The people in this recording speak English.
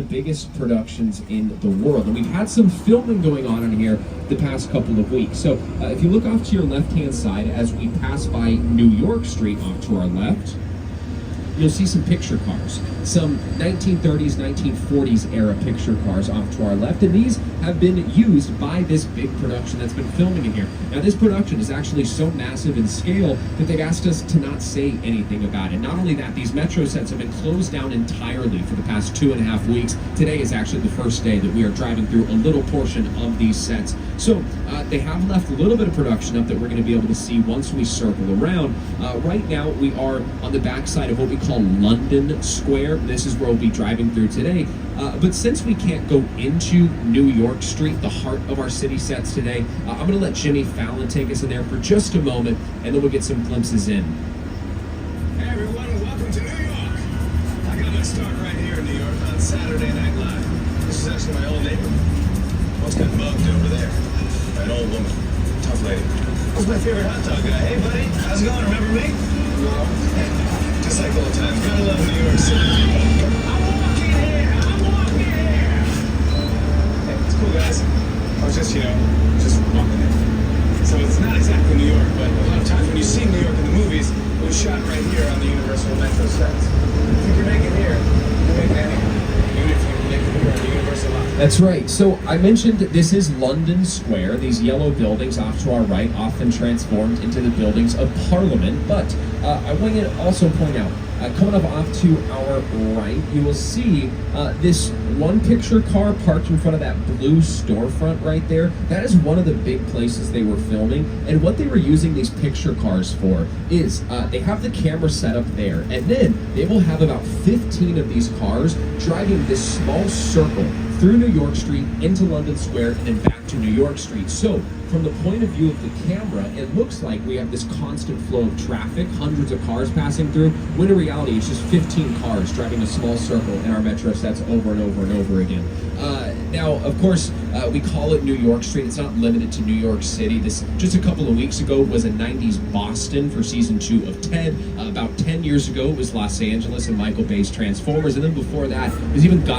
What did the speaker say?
The biggest productions in the world, and we've had some filming going on in here the past couple of weeks. So if you look off to your left hand side as we pass by New York Street off to our left, you'll see some picture cars, some 1930s, 1940s era picture cars off to our left, and these have been used by this big production that's been filming in here. Now, this production is actually so massive in scale that they've asked us to not say anything about it. Not only that, these Metro sets have been closed down entirely for the past 2.5 weeks. Today is actually the first day that we are driving through a little portion of these sets. So they have left a little bit of production up that we're going to be able to see once we circle around. Right now, we are on the backside of what we call London Square. This is where we'll be driving through today. But since we can't go into New York Street, the heart of our city sets today, I'm going to let Jimmy Fallon take us in there for just a moment, and then we'll get some glimpses in. Hey everyone, welcome to New York. I got my start right here in New York on Saturday Night Live. This is actually my old neighbor. Once got mugged over there. An old woman, tough lady. Who's my favorite hot dog guy? Hey buddy, how's it going? Remember me? Just like old times. Gotta love New York City. I'm walking here. Hey, it's cool guys. I was just walking in. So it's not exactly New York, but a lot of times when you see New York in the movies, it was shot right here on the Universal Metro sets. If you can make it here, you can make it anywhere. Even if you can make it here on the Universal lot. That's right. So I mentioned that this is London Square. These yellow buildings off to our right, often transformed into the buildings of Parliament. But I want to also point out, coming up off to our right, you will see this one picture car parked in front of that blue storefront right there. That is one of the big places they were filming. And what they were using these picture cars for is they have the camera set up there, and then they will have about 15 of these cars driving this small circle through New York Street into London Square and then back to New York Street. So from the point of view of the camera, it looks like we have this constant flow of traffic, hundreds of cars passing through, when in reality it's just 15 cars driving a small circle in our Metro sets over and over and over again. Now, of course, we call it New York Street. It's not limited to New York City. This, just a couple of weeks ago, was a 90s Boston for season 2 of Ted. About 10 years ago, it was Los Angeles and Michael Bay's Transformers. And then before that, it was even Gotham